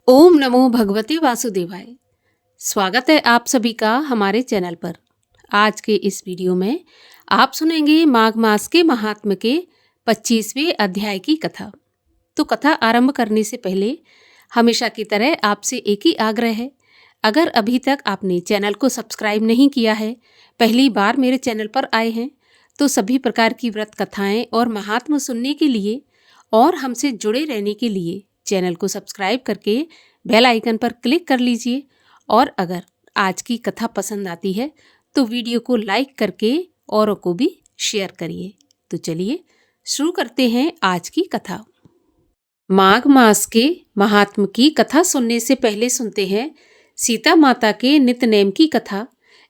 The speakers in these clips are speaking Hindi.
ओम नमो भगवते वासुदेवाय। स्वागत है आप सभी का हमारे चैनल पर। आज के इस वीडियो में आप सुनेंगे माघ मास के महात्म्य के 25वें अध्याय की कथा। तो कथा आरंभ करने से पहले हमेशा की तरह आपसे एक ही आग्रह है, अगर अभी तक आपने चैनल को सब्सक्राइब नहीं किया है, पहली बार मेरे चैनल पर आए हैं, तो सभी प्रकार की व्रत कथाएं और महात्म्य सुनने के लिए और हमसे जुड़े रहने के लिए चैनल को सब्सक्राइब करके बेल आइकन पर क्लिक कर लीजिए। और अगर आज की कथा पसंद आती है तो वीडियो को लाइक करके औरों को भी शेयर करिए। तो चलिए शुरू करते हैं आज की कथा। माघ मास के महात्म्य की कथा सुनने से पहले सुनते हैं सीता माता के नित्य नेम की कथा,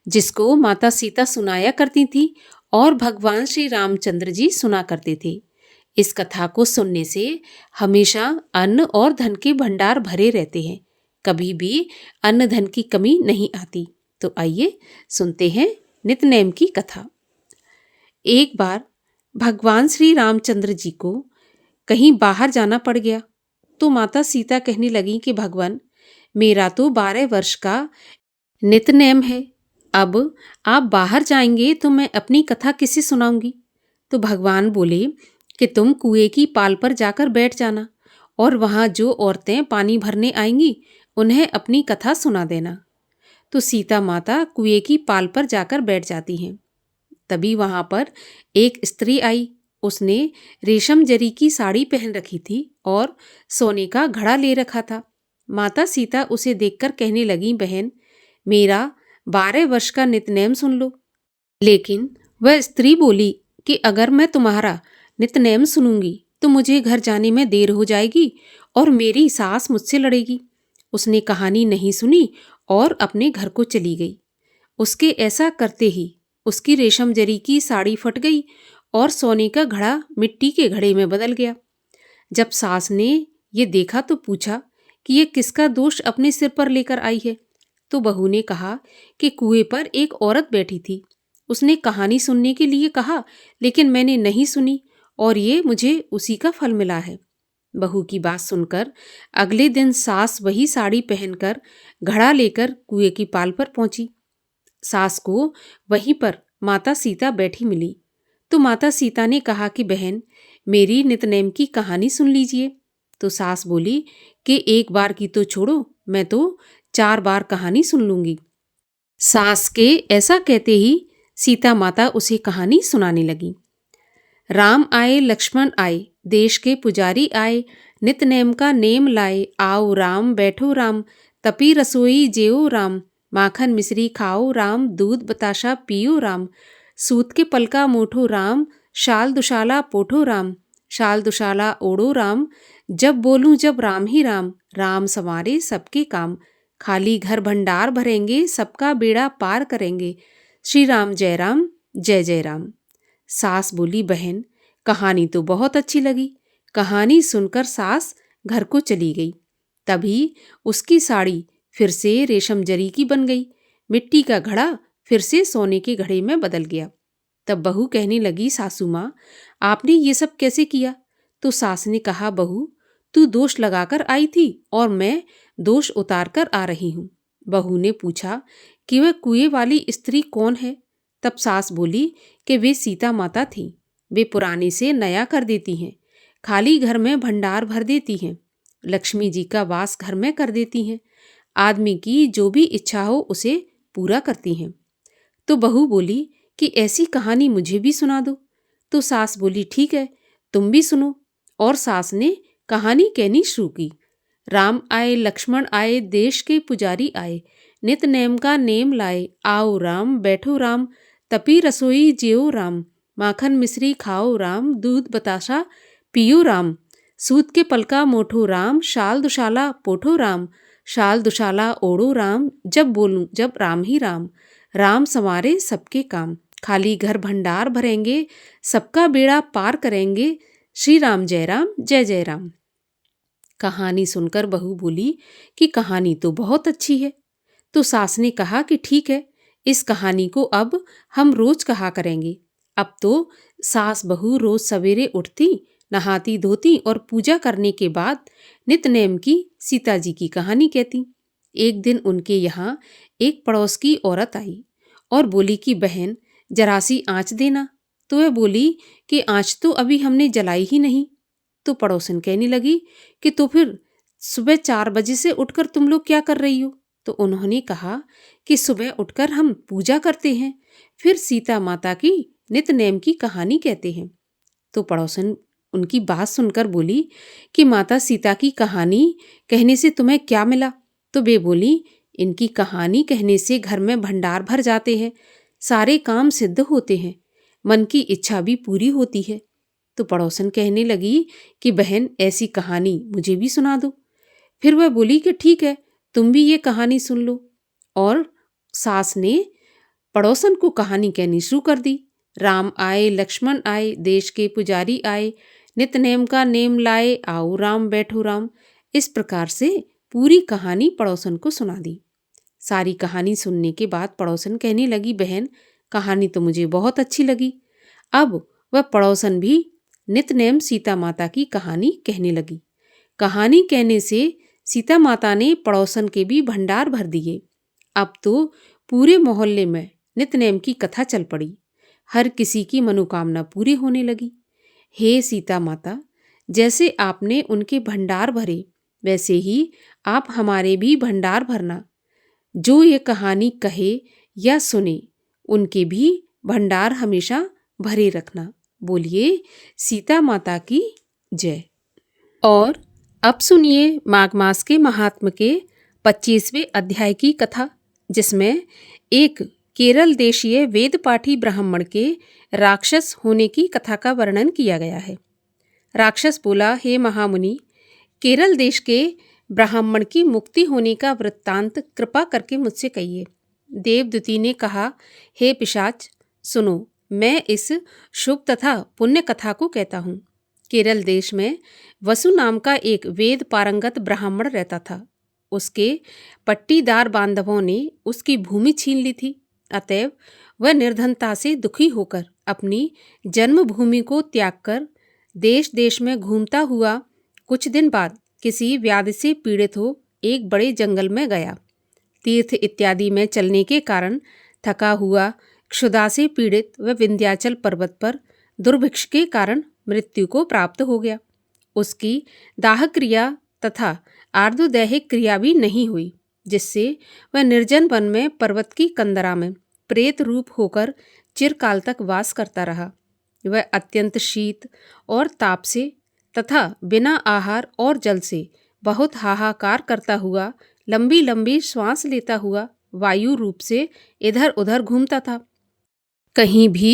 जिसको माता सीता सुनाया करती थी और भगवान श्री रामचंद्र जी सुना करते थे। इस कथा को सुनने से हमेशा अन्न और धन के भंडार भरे रहते हैं, कभी भी अन्न धन की कमी नहीं आती। तो आइए सुनते हैं नित्य की कथा। एक बार भगवान श्री रामचंद्र जी को कहीं बाहर जाना पड़ गया, तो माता सीता कहने लगी कि भगवान, मेरा तो 12 वर्ष का नित्य है, अब आप बाहर जाएंगे तो मैं अपनी कथा किसे सुनाऊंगी। तो भगवान बोले कि तुम कुएं की पाल पर जाकर बैठ जाना और वहां जो औरतें पानी भरने आएंगी उन्हें अपनी कथा सुना देना। तो सीता माता कुएं की पाल पर जाकर बैठ जाती हैं। तभी वहां पर एक स्त्री आई। उसने रेशम जरी की साड़ी पहन रखी थी और सोने का घड़ा ले रखा था। माता सीता उसे देखकर कहने लगी, बहन, मेरा 12 वर्ष का नित्यनेम सुन लो। लेकिन वह स्त्री बोली कि अगर मैं तुम्हारा नित्यनेम सुनूंगी तो मुझे घर जाने में देर हो जाएगी और मेरी सास मुझसे लड़ेगी। उसने कहानी नहीं सुनी और अपने घर को चली गई। उसके ऐसा करते ही उसकी रेशम जरी की साड़ी फट गई और सोने का घड़ा मिट्टी के घड़े में बदल गया। जब सास ने ये देखा तो पूछा कि ये किसका दोष अपने सिर पर लेकर आई है। तो बहू ने कहा कि कुएं पर एक औरत बैठी थी, उसने कहानी सुनने के लिए कहा, लेकिन मैंने नहीं सुनी और ये मुझे उसी का फल मिला है। बहू की बात सुनकर अगले दिन सास वही साड़ी पहनकर घड़ा लेकर कुएं की पाल पर पहुंची। सास को वहीं पर माता सीता बैठी मिली। तो माता सीता ने कहा कि बहन, मेरी नित्यनेम की कहानी सुन लीजिए। तो सास बोली कि एक बार की तो छोड़ो, मैं तो 4 बार कहानी सुन लूंगी। सास के ऐसा कहते ही सीता माता उसे कहानी सुनाने लगी। राम आए लक्ष्मण आए, देश के पुजारी आए, नित्यनेम का नेम लाए, आओ राम बैठो राम, तपी रसोई जेओ राम, माखन मिश्री खाओ राम, दूध बताशा पियो राम, सूत के पलका मोठो राम, शाल दुशाला पोठो राम, शाल दुशाला ओढ़ो राम, जब बोलूं जब राम ही राम, राम संवारे सबके काम, खाली घर भंडार भरेंगे, सबका बेड़ा पार करेंगे, श्री राम जय राम जय जय राम। सास बोली, बहन, कहानी तो बहुत अच्छी लगी। कहानी सुनकर सास घर को चली गई। तभी उसकी साड़ी फिर से रेशम जरी की बन गई, मिट्टी का घड़ा फिर से सोने के घड़े में बदल गया। तब बहू कहने लगी, सासू माँ, आपने ये सब कैसे किया? तो सास ने कहा, बहू, तू दोष लगाकर आई थी और मैं दोष उतार कर आ रही हूँ। बहू ने पूछा कि वह कुएं वाली स्त्री कौन है? तब सास बोली कि वे सीता माता थीं। वे पुराने से नया कर देती हैं, खाली घर में भंडार भर देती हैं, लक्ष्मी जी का वास घर में कर देती हैं, आदमी की जो भी इच्छा हो उसे पूरा करती हैं। तो बहू बोली कि ऐसी कहानी मुझे भी सुना दो। तो सास बोली, ठीक है, तुम भी सुनो। और सास ने कहानी कहनी शुरू की। राम आए लक्ष्मण आए, देश के पुजारी आए, नित्य नेम का नेम लाए, आओ राम बैठो राम, तपी रसोई जेओ राम, माखन मिश्री खाओ राम, दूध बताशा पियो राम, सूत के पलका मोठो राम, शाल दुशाला पोठो राम, शाल दुशाला ओढ़ो राम, जब बोलूं जब राम ही राम, राम संवारे सबके काम, खाली घर भंडार भरेंगे, सबका बेड़ा पार करेंगे, श्री राम जय जय राम। कहानी सुनकर बहू बोली कि कहानी तो बहुत अच्छी है। तो सास ने कहा कि ठीक है, इस कहानी को अब हम रोज कहा करेंगे। अब तो सास बहू रोज सवेरे उठती, नहाती धोती और पूजा करने के बाद नित्य की सीता जी की कहानी कहती। एक दिन उनके यहाँ एक पड़ोस की औरत आई और बोली कि बहन जरा सी आँच देना। तो वह बोली कि आँच तो अभी हमने जलाई ही नहीं। तो पड़ोसन कहने लगी कि तो फिर सुबह 4 बजे से उठकर तुम लोग क्या कर रही हो? तो उन्होंने कहा कि सुबह उठकर हम पूजा करते हैं, फिर सीता माता की नित्य नेम की कहानी कहते हैं। तो पड़ोसन उनकी बात सुनकर बोली कि माता सीता की कहानी कहने से तुम्हें क्या मिला? तो वे बोली इनकी कहानी कहने से घर में भंडार भर जाते हैं, सारे काम सिद्ध होते हैं, मन की इच्छा भी पूरी होती है। तो पड़ोसन कहने लगी कि बहन ऐसी कहानी मुझे भी सुना दो। फिर वह बोली कि ठीक है, तुम भी ये कहानी सुन लो। और सास ने पड़ोसन को कहानी कहनी शुरू कर दी। राम आए लक्ष्मण आए, देश के पुजारी आए, नित नेम का नेम लाए, आओ राम बैठो राम। इस प्रकार से पूरी कहानी पड़ोसन को सुना दी। सारी कहानी सुनने के बाद पड़ोसन कहने लगी बहन कहानी तो मुझे बहुत अच्छी लगी। अब वह पड़ोसन भी नित नेम सीता माता की कहानी कहने लगी। कहानी कहने से सीता माता ने पड़ोसन के भी भंडार भर दिए। अब तो पूरे मोहल्ले में नित्य नेम की कथा चल पड़ी। हर किसी की मनोकामना पूरी होने लगी। हे सीता माता, जैसे आपने उनके भंडार भरे वैसे ही आप हमारे भी भंडार भरना। जो ये कहानी कहे या सुने उनके भी भंडार हमेशा भरे रखना। बोलिए सीता माता की जय। और अब सुनिए माघ मास के महात्म के 25वें अध्याय की कथा, जिसमें एक केरल देशीय वेद पाठी ब्राह्मण के राक्षस होने की कथा का वर्णन किया गया है। राक्षस बोला, हे महामुनि, केरल देश के ब्राह्मण की मुक्ति होने का वृत्तांत कृपा करके मुझसे कहिए। देवदूती ने कहा, हे पिशाच, सुनो, मैं इस शुभ तथा पुण्य कथा को कहता हूँ। केरल देश में वसु नाम का एक वेद पारंगत ब्राह्मण रहता था। उसके पट्टीदार बांधवों ने उसकी भूमि छीन ली थी। अतएव वह निर्धनता से दुखी होकर अपनी जन्मभूमि को त्याग कर देश देश में घूमता हुआ कुछ दिन बाद किसी व्याधि से पीड़ित हो एक बड़े जंगल में गया। तीर्थ इत्यादि में चलने के कारण थका हुआ, क्षुधा से पीड़ित वह विंध्याचल पर्वत पर दुर्भिक्ष के कारण मृत्यु को प्राप्त हो गया। उसकी दाह क्रिया तथा आर्द्रदैहिक क्रिया भी नहीं हुई, जिससे वह निर्जन वन में पर्वत की कंदरा में प्रेत रूप होकर चिरकाल तक वास करता रहा। वह अत्यंत शीत और ताप से तथा बिना आहार और जल से बहुत हाहाकार करता हुआ लंबी लंबी श्वास लेता हुआ वायु रूप से इधर उधर घूमता था। कहीं भी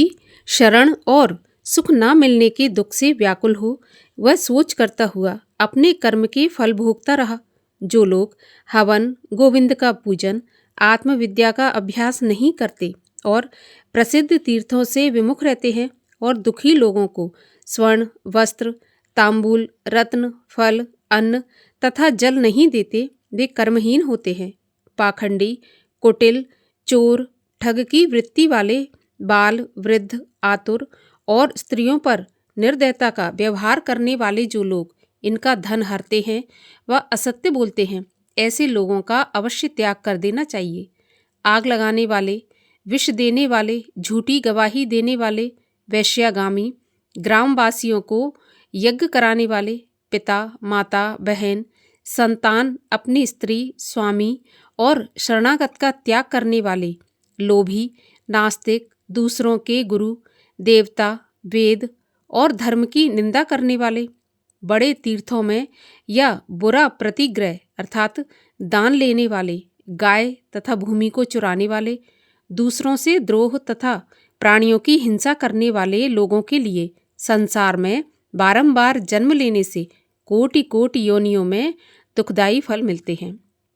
शरण और सुख न मिलने के दुख से व्याकुल हो वह सोच करता हुआ अपने कर्म के फल भोगता रहा। जो लोग हवन, गोविंद का पूजन, आत्मविद्या का अभ्यास नहीं करते और प्रसिद्ध तीर्थों से विमुख रहते हैं और दुखी लोगों को स्वर्ण, वस्त्र, तांबूल, रत्न, फल, अन्न तथा जल नहीं देते, वे कर्महीन होते हैं। पाखंडी, कुटिल, चोर, ठग की वृत्ति वाले, बाल, वृद्ध, आतुर और स्त्रियों पर निर्दयता का व्यवहार करने वाले जो लोग इनका धन हरते हैं व असत्य बोलते हैं, ऐसे लोगों का अवश्य त्याग कर देना चाहिए। आग लगाने वाले, विष देने वाले, झूठी गवाही देने वाले, वैश्यागामी, ग्रामवासियों को यज्ञ कराने वाले, पिता, माता, बहन, संतान, अपनी स्त्री, स्वामी और शरणागत का त्याग करने वाले, लोभी, नास्तिक, दूसरों के गुरु, देवता, वेद और धर्म की निंदा करने वाले, बड़े तीर्थों में या बुरा प्रतिग्रह अर्थात दान लेने वाले, गाय तथा भूमि को चुराने वाले, दूसरों से द्रोह तथा प्राणियों की हिंसा करने वाले लोगों के लिए संसार में बारंबार जन्म लेने से कोटि कोटि योनियों में दुखदायी फल मिलते हैं।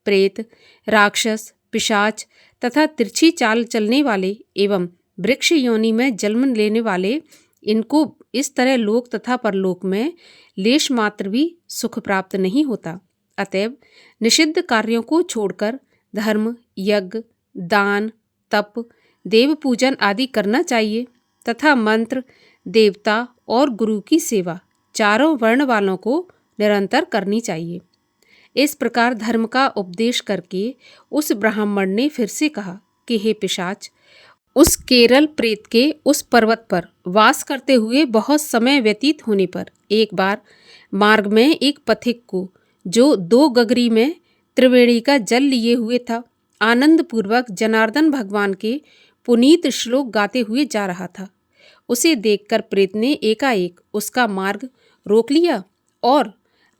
प्रेत, राक्षस, पिशाच तथा तिरछी चाल चलने वाले एवं वृक्ष योनि में जन्म लेने वाले, इनको इस तरह लोक तथा परलोक में लेश मात्र भी सुख प्राप्त नहीं होता। अतएव निषिद्ध कार्यों को छोड़कर धर्म, यज्ञ, दान, तप, देव पूजन आदि करना चाहिए तथा मंत्र, देवता और गुरु की सेवा, चारों वर्ण वालों को निरंतर करनी चाहिए। इस प्रकार धर्म का उपदेश करके उस ब्राह्मण ने फिर से कहा कि हे पिशाच, उस केरल प्रेत के उस पर्वत पर वास करते हुए बहुत समय व्यतीत होने पर एक बार मार्ग में एक पथिक को, जो 2 गगरी में त्रिवेणी का जल लिए हुए था, आनंद पूर्वक जनार्दन भगवान के पुनीत श्लोक गाते हुए जा रहा था, उसे देखकर प्रेत ने एकाएक उसका मार्ग रोक लिया और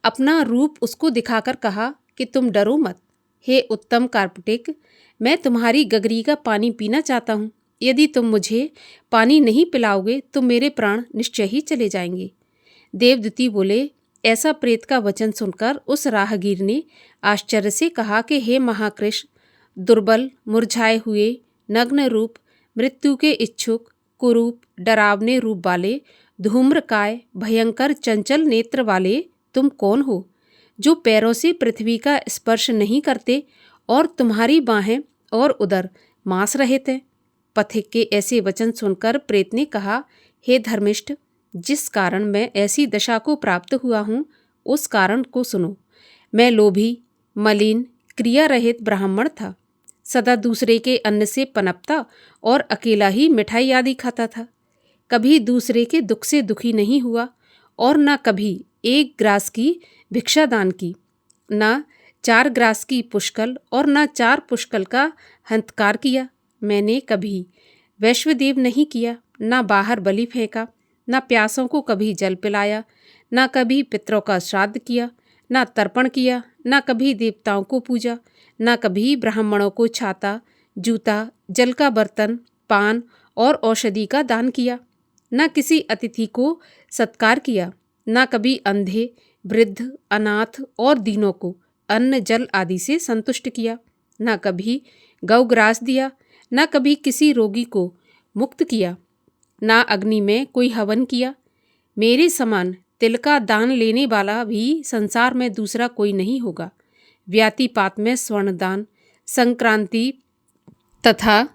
अपना रूप उसको दिखाकर कहा कि तुम डरो मत। हे उत्तम कार्पटिक, मैं तुम्हारी गगरी का पानी पीना चाहता हूँ। यदि तुम मुझे पानी नहीं पिलाओगे तो मेरे प्राण निश्चय ही चले जाएंगे। देवदूती बोले, ऐसा प्रेत का वचन सुनकर उस राहगीर ने आश्चर्य से कहा कि हे महाकृष्ण, दुर्बल, मुरझाए हुए, नग्न रूप, मृत्यु के इच्छुक, कुरूप, डरावने रूप वाले, धूम्रकाय, भयंकर चंचल नेत्र वाले तुम कौन हो, जो पैरों से पृथ्वी का स्पर्श नहीं करते और तुम्हारी बाहें और उदर मांस रहित हैं। पथिक के ऐसे वचन सुनकर प्रेत ने कहा, हे धर्मिष्ठ, जिस कारण मैं ऐसी दशा को प्राप्त हुआ हूँ उस कारण को सुनो। मैं लोभी, मलिन, क्रिया रहित ब्राह्मण था। सदा दूसरे के अन्न से पनपता और अकेला ही मिठाई आदि खाता था। कभी दूसरे के दुख से दुखी नहीं हुआ और न कभी 1 ग्रास की भिक्षा दान की, न 4 ग्रास की पुष्कल और न 4 पुष्कल का हंतकार किया। मैंने कभी वैश्वदेव नहीं किया, न बाहर बलि फेंका, न प्यासों को कभी जल पिलाया, न कभी पितरों का श्राद्ध किया, न तर्पण किया, न कभी देवताओं को पूजा, न कभी ब्राह्मणों को छाता, जूता, जल का बर्तन, पान और औषधि का दान किया, न किसी अतिथि को सत्कार किया, न कभी अंधे, वृद्ध, अनाथ और दीनों को अन्न जल आदि से संतुष्ट किया, न कभी गौग्रास दिया, न कभी किसी रोगी को मुक्त किया, न अग्नि में कोई हवन किया। मेरे समान तिल का दान लेने वाला भी संसार में दूसरा कोई नहीं होगा। व्यातिपात में स्वर्ण दान, संक्रांति तथा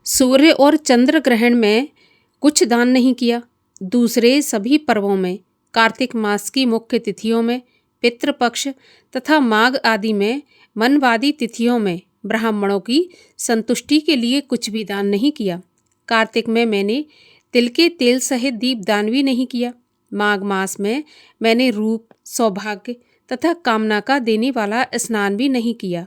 सूर्य और चंद्र ग्रहण में कुछ दान नहीं किया। दूसरे सभी पर्वों में, कार्तिक मास की मुख्य तिथियों में, पितृपक्ष तथा माघ आदि में, मनवादी तिथियों में ब्राह्मणों की संतुष्टि के लिए कुछ भी दान नहीं किया। कार्तिक में मैंने तिल के तेल सहित दीपदान भी नहीं किया। माघ मास में मैंने रूप, सौभाग्य तथा कामना का देने वाला स्नान भी नहीं किया।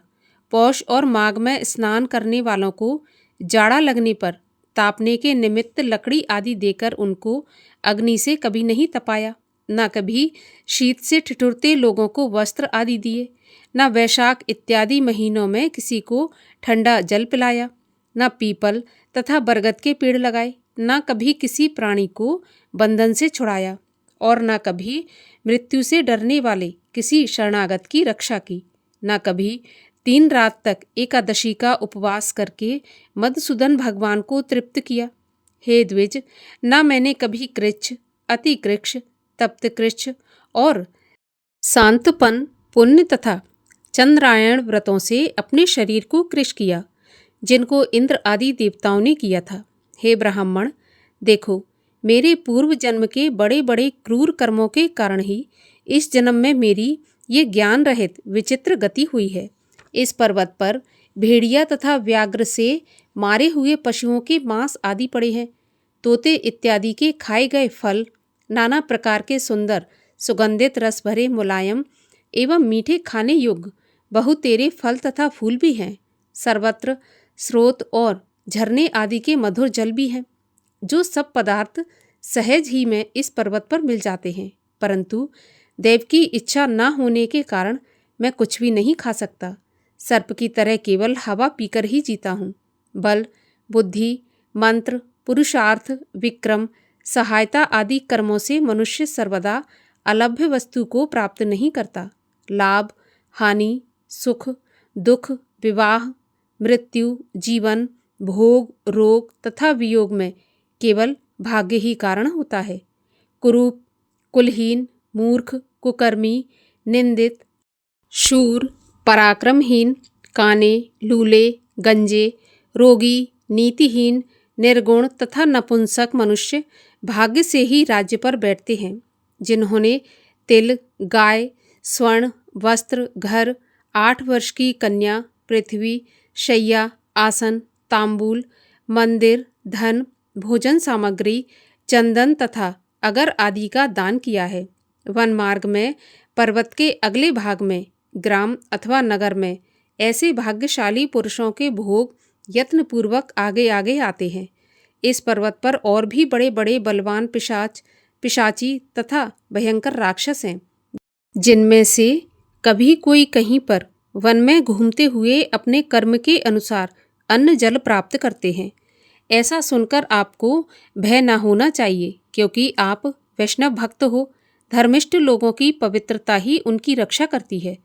पौष और माघ में स्नान करने वालों को जाड़ा लगने पर तापने के निमित्त लकड़ी आदि देकर उनको अग्नि से कभी नहीं तपाया, न कभी शीत से ठिठुरते लोगों को वस्त्र आदि दिए, न वैशाख इत्यादि महीनों में किसी को ठंडा जल पिलाया, न पीपल तथा बरगद के पेड़ लगाए, न कभी किसी प्राणी को बंधन से छुड़ाया और न कभी मृत्यु से डरने वाले किसी शरणागत की रक्षा की, न कभी 3 रात तक एकादशी का उपवास करके मधुसूदन भगवान को तृप्त किया। हे द्विज, न मैंने कभी कृच्छ, अति कृच्छ, तप्त कृच्छ और शांतपन, पुण्य तथा चंद्रायण व्रतों से अपने शरीर को कृश किया, जिनको इंद्र आदि देवताओं ने किया था। हे ब्राह्मण, देखो, मेरे पूर्व जन्म के बड़े बड़े क्रूर कर्मों के कारण ही इस जन्म में मेरी ये ज्ञान रहित विचित्र गति हुई है। इस पर्वत पर भेड़िया तथा व्याघ्र से मारे हुए पशुओं के मांस आदि पड़े हैं। तोते इत्यादि के खाए गए फल, नाना प्रकार के सुंदर सुगंधित रस भरे मुलायम एवं मीठे खाने योग्य बहुतेरे फल तथा फूल भी हैं। सर्वत्र स्रोत और झरने आदि के मधुर जल भी हैं। जो सब पदार्थ सहज ही में इस पर्वत पर मिल जाते हैं, परंतु देव की इच्छा न होने के कारण मैं कुछ भी नहीं खा सकता। सर्प की तरह केवल हवा पीकर ही जीता हूँ। बल, बुद्धि, मंत्र, पुरुषार्थ, विक्रम, सहायता आदि कर्मों से मनुष्य सर्वदा अलभ्य वस्तु को प्राप्त नहीं करता। लाभ, हानि, सुख, दुख, विवाह, मृत्यु, जीवन, भोग, रोग तथा वियोग में केवल भाग्य ही कारण होता है। कुरूप, कुलहीन, मूर्ख, कुकर्मी, निंदित, शूर, पराक्रमहीन, काने, लूले, गंजे, रोगी, नीतिहीन, निर्गुण तथा नपुंसक मनुष्य भाग्य से ही राज्य पर बैठते हैं। जिन्होंने तिल, गाय, स्वर्ण, वस्त्र, घर, 8 वर्ष की कन्या, पृथ्वी, शैया, आसन, तांबूल, मंदिर, धन, भोजन सामग्री, चंदन तथा अगर आदि का दान किया है। वन मार्ग में पर्वत के अगले भाग में ग्राम अथवा नगर में ऐसे भाग्यशाली पुरुषों के भोग यत्नपूर्वक आगे आगे आते हैं। इस पर्वत पर और भी बड़े बड़े बलवान पिशाच, पिशाची तथा भयंकर राक्षस हैं, जिनमें से कभी कोई कहीं पर वन में घूमते हुए अपने कर्म के अनुसार अन्न जल प्राप्त करते हैं। ऐसा सुनकर आपको भय न होना चाहिए, क्योंकि आप वैष्णव भक्त हो। धर्मिष्ठ लोगों की पवित्रता ही उनकी रक्षा करती है।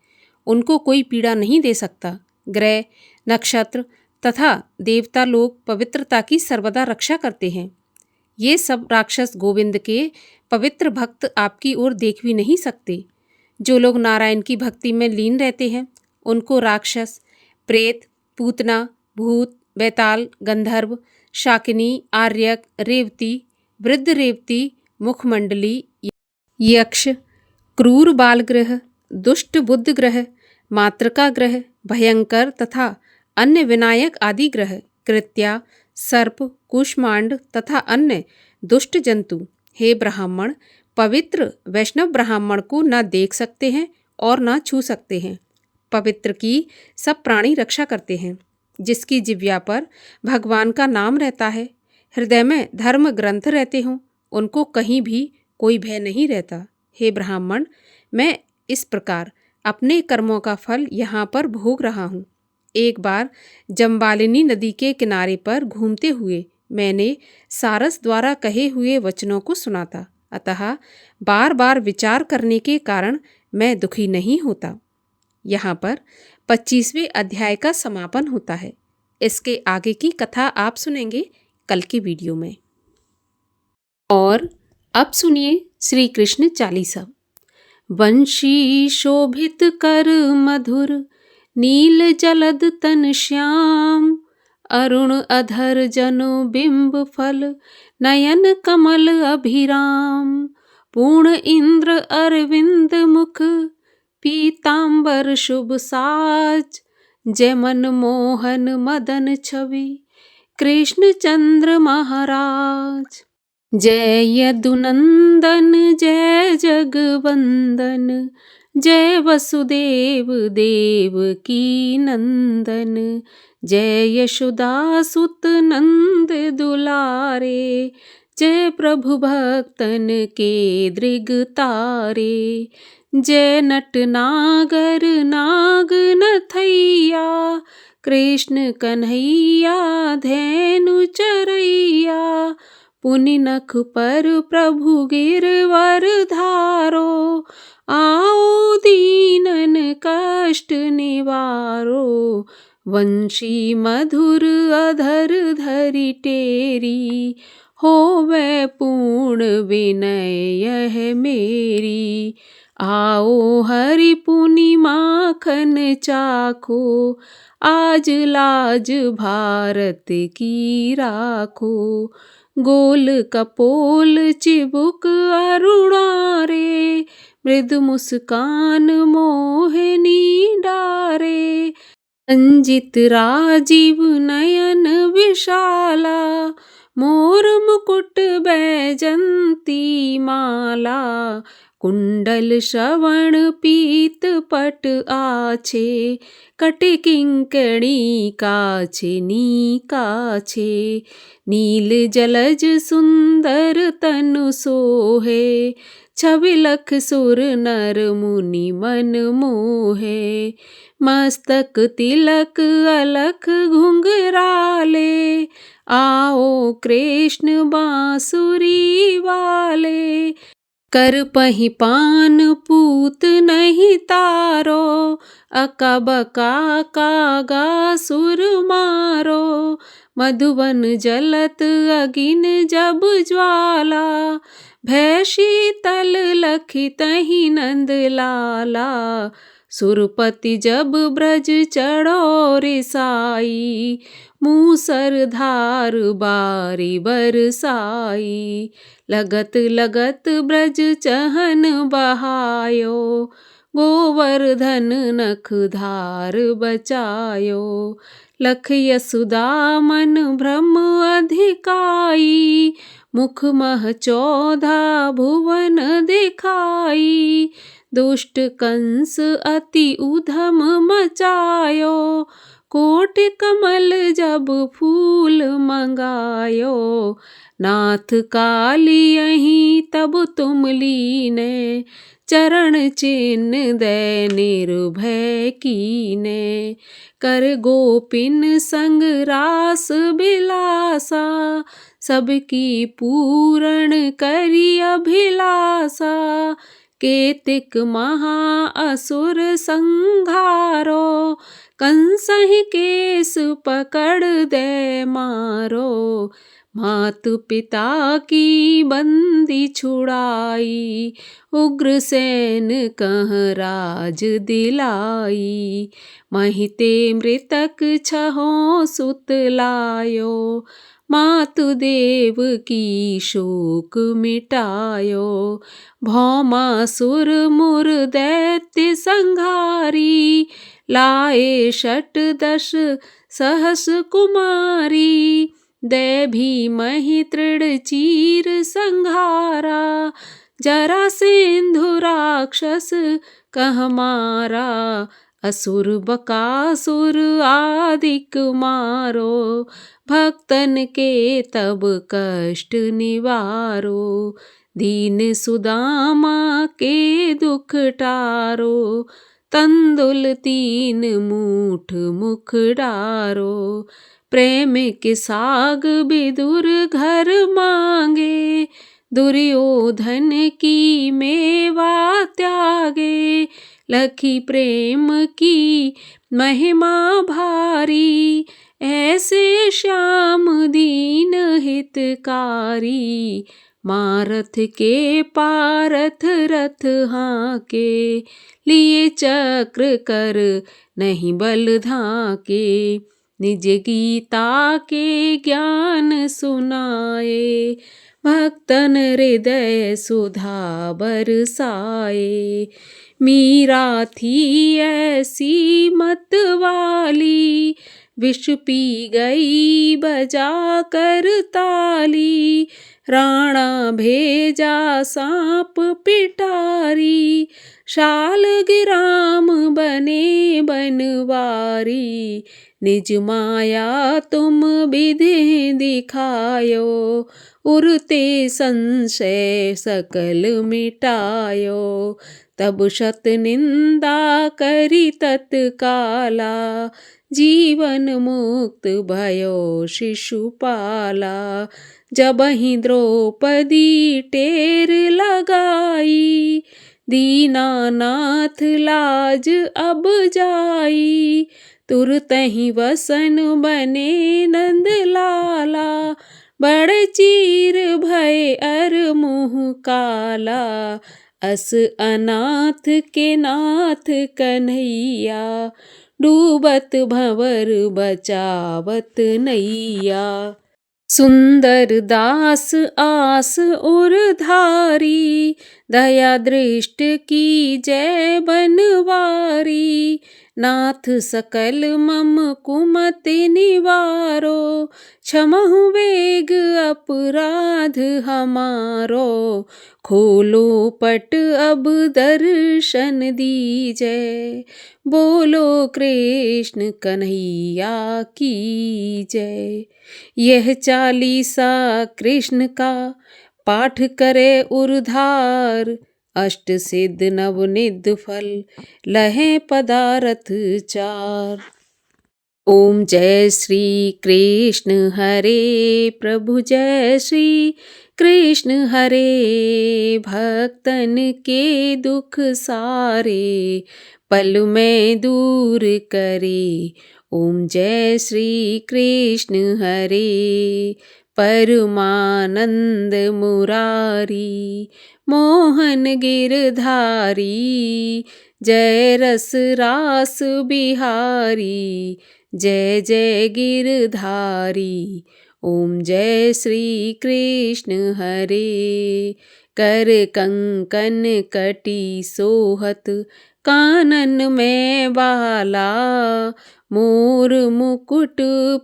उनको कोई पीड़ा नहीं दे सकता। ग्रह, नक्षत्र तथा देवता लोग पवित्रता की सर्वदा रक्षा करते हैं। ये सब राक्षस गोविंद के पवित्र भक्त आपकी ओर देख भी नहीं सकते। जो लोग नारायण की भक्ति में लीन रहते हैं, उनको राक्षस, प्रेत, पूतना, भूत, बैताल, गंधर्व, शाकिनी, आर्यक, रेवती, वृद्ध रेवती, मुखमंडली, यक्ष, क्रूर बालग्रह, दुष्ट बुद्ध ग्रह, मातृका ग्रह, भयंकर तथा अन्य विनायक आदि ग्रह, कृत्या, सर्प, कुष्मांड तथा अन्य दुष्ट जंतु, हे ब्राह्मण, पवित्र वैष्णव ब्राह्मण को न देख सकते हैं और न छू सकते हैं। पवित्र की सब प्राणी रक्षा करते हैं। जिसकी जिह्वा पर भगवान का नाम रहता है, हृदय में धर्म ग्रंथ रहते हों, उनको कहीं भी कोई भय नहीं रहता। हे ब्राह्मण, मैं इस प्रकार अपने कर्मों का फल यहाँ पर भोग रहा हूँ। एक बार जम्बालिनी नदी के किनारे पर घूमते हुए मैंने सारस द्वारा कहे हुए वचनों को सुना था, अतः बार बार विचार करने के कारण मैं दुखी नहीं होता। यहाँ पर 25वें अध्याय का समापन होता है। इसके आगे की कथा आप सुनेंगे कल के वीडियो में। और अब सुनिए श्री कृष्ण चालीसा। वंशी शोभित कर मधुर, नील जलद तन श्याम, अरुण अधर जनु बिंब फल, नयन कमल अभिराम, पूर्ण इंद्र अरविंद मुख, पीतांबर शुभ साज, जय मन मोहन मदन छवि, कृष्ण चंद्र महाराज। जय यदुनंदन जय जगवंदन, जय वसुदेव देव की नंदन, जय यशोदा सुत नंद दुलारे, जय प्रभु भक्तन के दृग तारे, जय नट नागर नाग नथैया, कृष्ण कन्हैया धेनु चरैया, पुनि नख पर प्रभु गिरवर धारो, आओ दीनन कष्ट निवारो, वंशी मधुर अधर धरि टेरी, होवे पूर्ण विनय यह मेरी, आओ हरि पुनि माखन चाखो, आज लाज भारत की राखो, गोल कपोल चिबुक अरुणारे, मृद मुस्कान मोहिनी डारे, अंजित राजीव नयन विशाला, मोर मुकुट बैजंती माला, कुंडल श्रवण पीत पट आछे, कटे किंकणी काछे नी काछे, नील जलज सुंदर तनु सोहे, छवि लख सुर नर मुनि मन मोहे, मस्तक तिलक अलख घुंघराले, आओ कृष्ण बांसुरी वाले, कर पही पान पूत नहीं तारो, अकबका कागा सुर मारो, मधुवन जलत अगिन जब ज्वाला, भय शीतल लखी तही नंद लाला, सुरपति जब ब्रज चढ़ो रिसाई, मूसरधार बारी बरसाई। लगत लगत ब्रज चहन बहायो, गोवर्धन नख धार बचायो। लख यशोदा मन भ्रम अधिकाई, मुख मह 14 भुवन दिखाई। दुष्ट कंस अति उधम मचायो, कोटि कमल जब फूल मंगायो। नाथ काली यहीं तब तुम लीने, चरण चिन्ह दे निर्भय कीने। कर गोपिन संग रास बिलासा, सबकी पूर्ण करी अभिलाषा। केतिक महा असुर संघारो, कंसहि केस पकड़ दे मारो। मातु पिता की बंदी छुड़ाई, उग्रसेन कह राज दिलाई। महिते मृतक छहों सुत लायो, मातु देव की शोक मिटायो। भौमासुर मुर दैत्य संघारी, लाए 68 सहस कुमारी। दे भीमहि तृण चीर संघारा, जरासेंधु राक्षस कह मारा। असुर बकासुर आदिक मारो, भक्तन के तब कष्ट निवारो। दीन सुदामा के दुख टारो, तंदुल 3 मूठ मुख डारो। प्रेम के साग विदुर घर मांगे, दुर्योधन की मेवा त्यागे। लखी प्रेम की महिमा भारी, ऐसे श्याम दीन हितकारी। मारथ के पारथ रथ हाके, लिए चक्र कर नहीं बल धाके। निज गीता के ज्ञान सुनाए, भक्तन हृदय सुधा बरसाए। मीरा थी ऐसी मत वाली, विष पी गई बजा कर ताली। राणा भेजा सांप पिटारी, शालग्राम बने बनवारी। निज माया तुम विधि दिखायो, उरते संशय सकल मिटायो। तब शत निंदा करी तत्काला, जीवन मुक्त भयो शिशुपाला। जबहि द्रौपदी टेर लगाई, दीनानाथ लाज अब जाई। तुरतहि वसन बने नंद लाला, बड़ चीर भय अर मुँह काला। अस अनाथ के नाथ कन्हैया, डूबत भंवर बचावत नैया। सुंदर दास आस उरधारी, दया दृष्ट की जय बनवारी। नाथ सकल मम कुमति निवारो, क्षमहु वेग अपराध हमारो। खोलो पट अब दर्शन दीजै, बोलो कृष्ण कन्हैया की जय। यह 40 कृष्ण का पाठ करे उरधार, अष्ट सिद्ध नवनिध फल लहे पदारथ 4। ओम जय श्री कृष्ण हरे प्रभु जय श्री कृष्ण हरे। भक्तन के दुख सारे पल में दूर करे। ओम जय श्री कृष्ण हरे। परमानंद मुरारी मोहन गिरधारी, जय रस रास बिहारी, जय जय गिरधारी। ओम जय श्री कृष्ण हरे। कर कंकन कटी सोहत, कानन में बाला, मोर मुकुट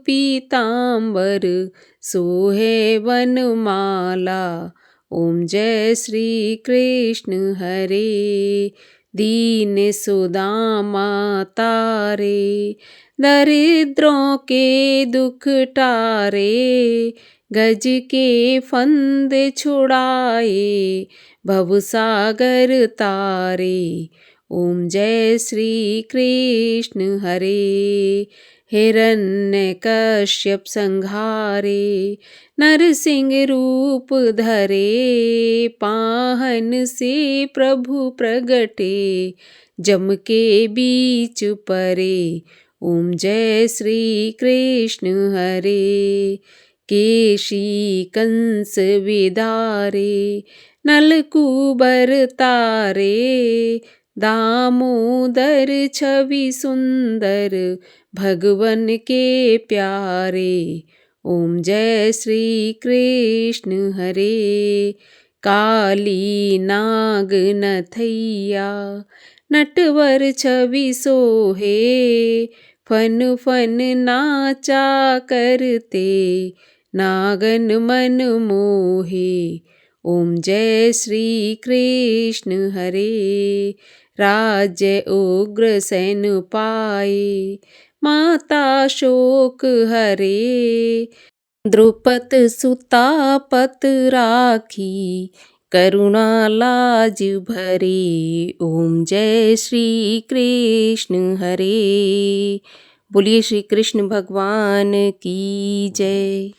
पीतांबर, सोहे वनमाला। ओम जय श्री कृष्ण हरे। दीन सुदामा तारे, दरिद्रों के दुख टारे, गज के फंद छुड़ाए, भवसागर तारे। ओम जय श्री कृष्ण हरे। हिरण्यकश्यप संहारे, नरसिंह रूप धरे, पाहन से प्रभु प्रगटे, जम के बीच परे। ओम जय श्री कृष्ण हरे। केशी कंस विदारे, नलकूबर तारे, दामोदर छवि सुंदर, भगवन के प्यारे। ओम जय श्री कृष्ण हरे। काली नाग नथैया, नटवर छवि सोहे, फन फन नाचा करते, नागन मन मोहे। ओम जय श्री कृष्ण हरे। राज्य उग्र सैन पाए, माता शोक हरे, द्रुपद सुता पत राखी, करुणा लाज भरे। ओम जय श्री कृष्ण हरे। बोलिए श्री कृष्ण भगवान की जय।